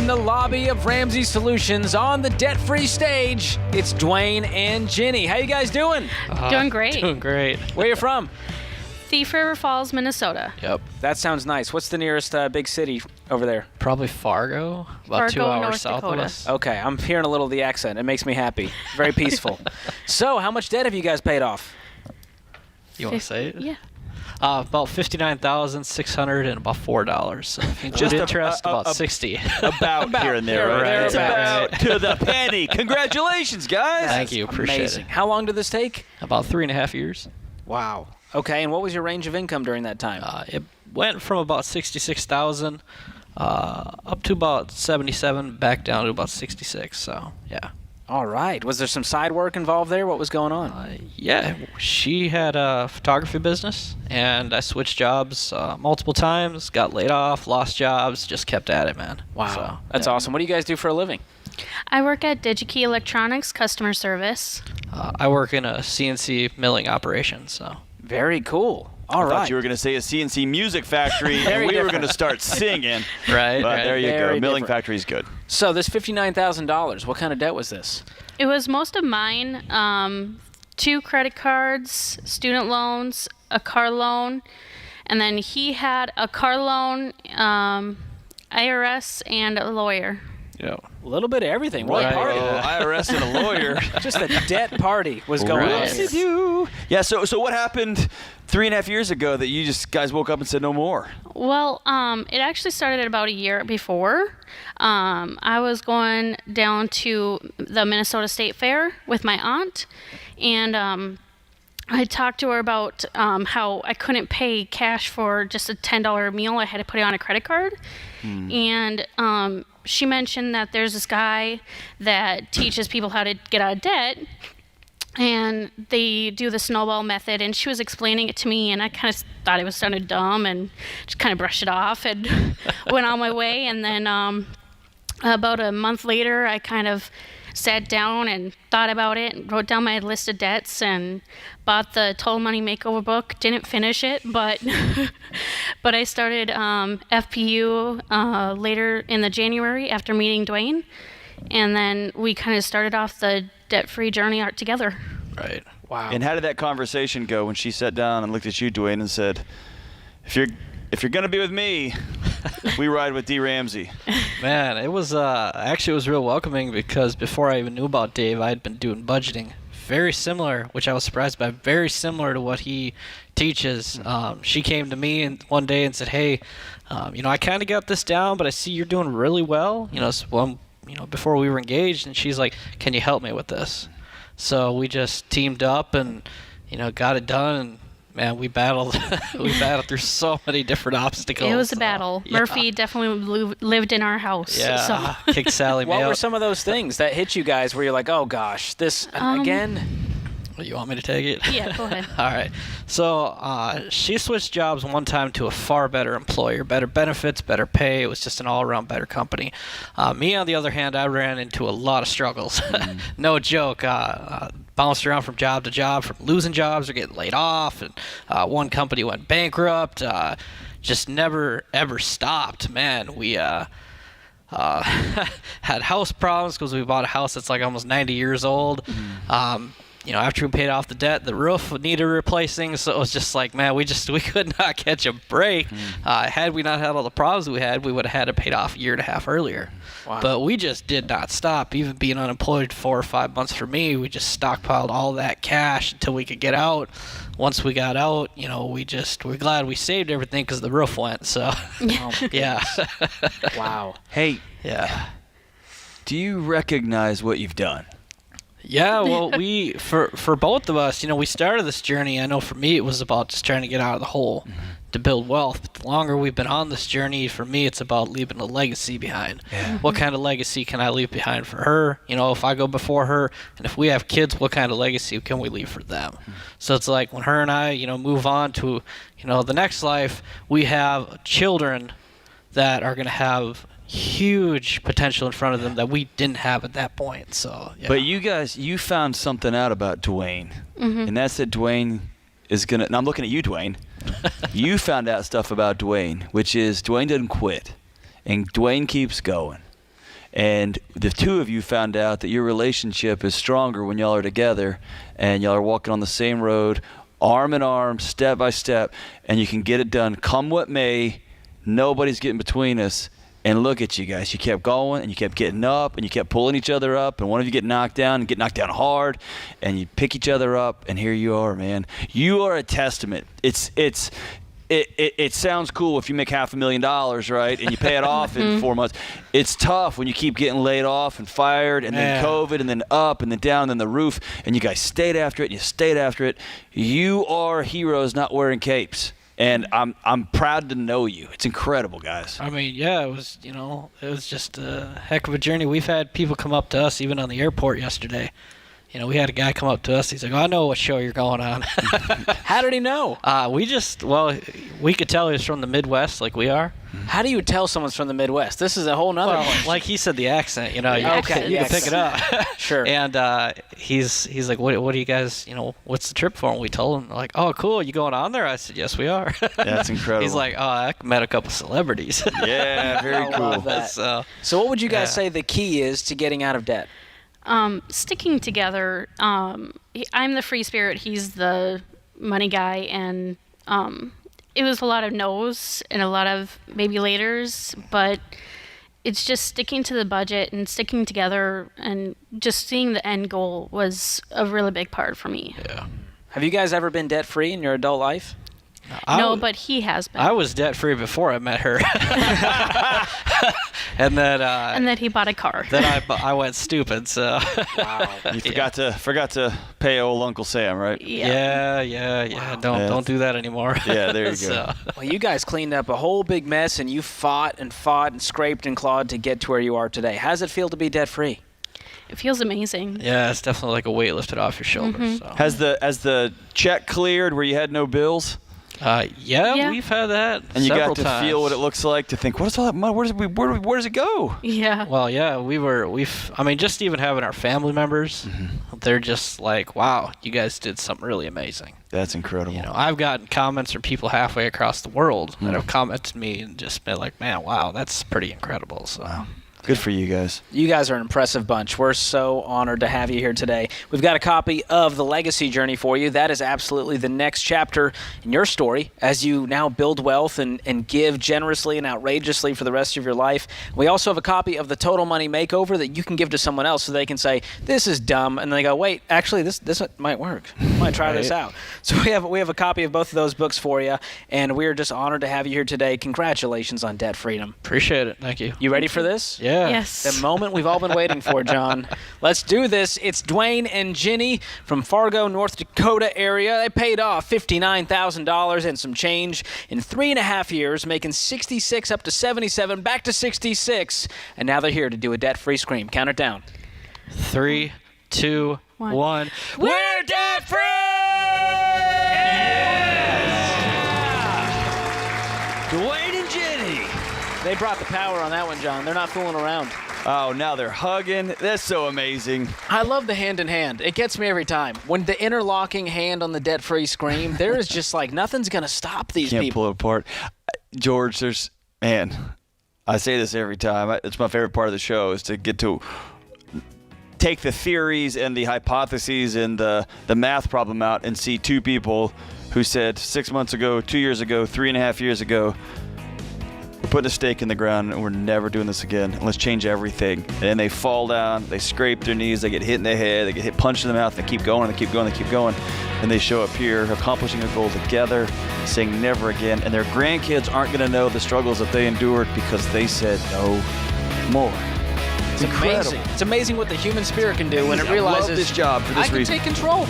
in the lobby of Ramsey Solutions on the debt-free stage, it's Duane and Ginny. How you guys doing? Doing great. Doing great. Where you from? Thief River Falls, Minnesota. Yep. That sounds nice. What's the nearest big city over there? Probably Fargo, about Fargo, 2 hours North south Dakota. of us. Okay, I'm hearing a little of the accent. It makes me happy. Very peaceful. So, how much debt have you guys paid off? You want to say it? Yeah. About $59,600 and about $4. So if you include interest, about $60. About here and there, there, right? there, It's about to the penny. Congratulations, guys. Thank you. Appreciate Amazing. it. How long did this take? About 3.5 years. Wow. Okay, and what was your range of income during that time? It went from about $66,000 up to about 77, back down to about 66. So yeah. All right. Was there some side work involved there? What was going on? Yeah, she had a photography business, and I switched jobs multiple times, got laid off, lost jobs, just kept at it, man. Wow. So, That's yeah. awesome. What do you guys do for a living? I work at DigiKey Electronics customer service. I work in a CNC milling operation, so. Very cool. All I right. thought you were going to say a CNC music factory, and we were going to start singing. Right, But there you Very go. Milling different. factory's good. So this $59,000, what kind of debt was this? It was most of mine. 2 credit cards, student loans, a car loan, and then he had a car loan, IRS, and a lawyer. Yeah. A little bit of everything. What Right. party? IRS and a lawyer. Just a debt party was going on. Right. here. Yeah, so what happened 3.5 years ago that you just guys woke up and said no more? Well, it actually started about a year before. I was going down to the Minnesota State Fair with my aunt, and I talked to her about how I couldn't pay cash for just a $10 meal. I had to put it on a credit card. And she mentioned that there's this guy that teaches people how to get out of debt, and they do the snowball method, and she was explaining it to me, and I kind of thought it was sounded dumb and just kind of brushed it off and went on my way. And then about a month later, I kind of sat down and thought about it and wrote down my list of debts and bought the Total Money Makeover book. Didn't finish it, but but I started FPU later in the January after meeting Duane, and then we kind of started off the debt-free journey together. Right. Wow. And how did that conversation go when she sat down and looked at you, Duane, and said, if you're going to be with me, we ride with D. Ramsey? Man, it was actually it was real welcoming, because before I even knew about Dave, I had been doing budgeting. Very similar, which I was surprised by, very similar to what he teaches. She came to me one day and said, hey, I kind of got this down, but I see you're doing really well. Before we were engaged, and she's like, can you help me with this? So we just teamed up and, got it done, and man, we battled through so many different obstacles. It was a battle. Yeah. Murphy definitely lived in our house. Yeah, So. kicked Sally What Mae were out. some of those things that hit you guys where you're like, oh gosh, this again? You want me to take it? Yeah, go ahead. All right. So she switched jobs one time to a far better employer, better benefits, better pay. It was just an all-around better company. Me, on the other hand, I ran into a lot of struggles. No joke. Bounced around from job to job, from losing jobs or getting laid off. And one company went bankrupt. Just never, ever stopped. Man, we had house problems because we bought a house that's like almost 90 years old. After we paid off the debt, the roof needed replacing, so it was just like, man, we could not catch a break. Had we not had all the problems we had, we would have had it paid off a year and a half earlier. Wow. But we just did not stop. Even being unemployed 4 or 5 months for me, we just stockpiled all that cash until we could get out. Once we got out, we're glad we saved everything because the roof went. So, yeah. Wow. Hey, Yeah. do you recognize what you've done? Yeah, well, for both of us, we started this journey. I know for me, it was about just trying to get out of the hole to build wealth. But the longer we've been on this journey, for me, it's about leaving a legacy behind. Yeah. What kind of legacy can I leave behind for her? If I go before her, and if we have kids, what kind of legacy can we leave for them? So it's like when her and I, move on to, the next life, we have children that are going to have huge potential in front of them that we didn't have at that point. So, yeah. But you found something out about Duane, and that's that Duane is going to, and I'm looking at you, Duane. You found out stuff about Duane, which is Duane doesn't quit, and Duane keeps going. And the two of you found out that your relationship is stronger when y'all are together and y'all are walking on the same road, arm in arm, step by step, and you can get it done come what may. Nobody's getting between us. And look at you guys. You kept going, and you kept getting up, and you kept pulling each other up, and one of you get knocked down, and get knocked down hard, and you pick each other up, and here you are, man. You are a testament. It sounds cool if you make $500,000, right, and you pay it off in 4 months. It's tough when you keep getting laid off and fired, and then COVID, and then up, and then down, and then the roof, and you guys stayed after it, and you stayed after it. You are heroes not wearing capes. And I'm proud to know you. It's incredible, guys. I mean, yeah, it was just a heck of a journey. We've had people come up to us, even on the airport yesterday. We had a guy come up to us. He's like, I know what show you're going on. How did he know? We could tell he was from the Midwest like we are. How do you tell someone's from the Midwest? This is a whole nother question. Like he said, the accent, you Okay, can pick it up. Sure. And he's like, what do you guys, what's the trip for? And we told him, like, oh, cool, you going on there? I said, yes, we are. That's incredible. He's like, oh, I met a couple celebrities. Yeah, very I cool. love that. So what would you guys say the key is to getting out of debt? Sticking together. I'm the free spirit. He's the money guy, and it was a lot of no's and a lot of maybe laters, but it's just sticking to the budget and sticking together and just seeing the end goal was a really big part for me. Yeah. Have you guys ever been debt free in your adult life? No, but he has been. I was debt free before I met her. and then he bought a car. Then I went stupid. So Wow. You forgot to pay old Uncle Sam, right? Yeah. Yeah. Don't do that anymore. Yeah, there you go. Well, you guys cleaned up a whole big mess, and you fought and scraped and clawed to get to where you are today. How does it feel to be debt free? It feels amazing. Yeah, it's definitely like a weight lifted off your shoulders. So. Has the check cleared where you had no bills? Yeah. We've had that. And you several got to times. feel what it looks like to think, what is all that money? Where does it go? Yeah. Well, yeah, just even having our family members, they're just like, wow, you guys did something really amazing. That's incredible. I've gotten comments from people halfway across the world that have commented to me and just been like, man, wow, that's pretty incredible. So. Wow. Good for you guys. You guys are an impressive bunch. We're so honored to have you here today. We've got a copy of The Legacy Journey for you. That is absolutely the next chapter in your story as you now build wealth and give generously and outrageously for the rest of your life. We also have a copy of The Total Money Makeover that you can give to someone else so they can say, this is dumb. And they go, wait, actually, this might work. I might try this out. So we have a copy of both of those books for you, and we are just honored to have you here today. Congratulations on debt freedom. Appreciate it. Thank you. You ready for this? Yeah. Yes. The moment we've all been waiting for, John. Let's do this. It's Duane and Ginny from Fargo, North Dakota area. They paid off $59,000 and some change in 3.5 years, making 66 up to 77, back to 66. And now they're here to do a debt-free scream. Count it down. 3, 2, 1. We're debt-free! Yes! Duane and Ginny. They brought the power on that one, John. They're not fooling around. Oh, now they're hugging. That's so amazing. I love the hand in hand. It gets me every time. When the interlocking hand on the debt-free scream, there is just like nothing's going to stop these Can't people. pull it apart. George, I say this every time. It's my favorite part of the show is to get to take the theories and the hypotheses and the math problem out and see two people who said 6 months ago, 2 years ago, 3.5 years ago, we're putting a stake in the ground and we're never doing this again. Let's change everything. And then they fall down, they scrape their knees, they get hit in the head, they get punched in the mouth, they keep going, they keep going, they keep going. And they show up here accomplishing a goal together, saying never again. And their grandkids aren't going to know the struggles that they endured because they said no more. It's amazing. It's amazing what the human spirit can do when it I realizes love this job for this I can reason. take control.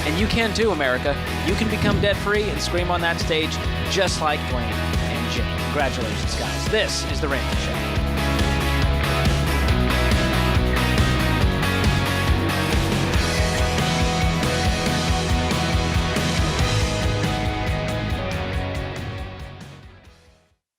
And you can too, America. You can become debt-free and scream on that stage just like Duane and Ginny. Congratulations, guys. This is The Ramsey Show.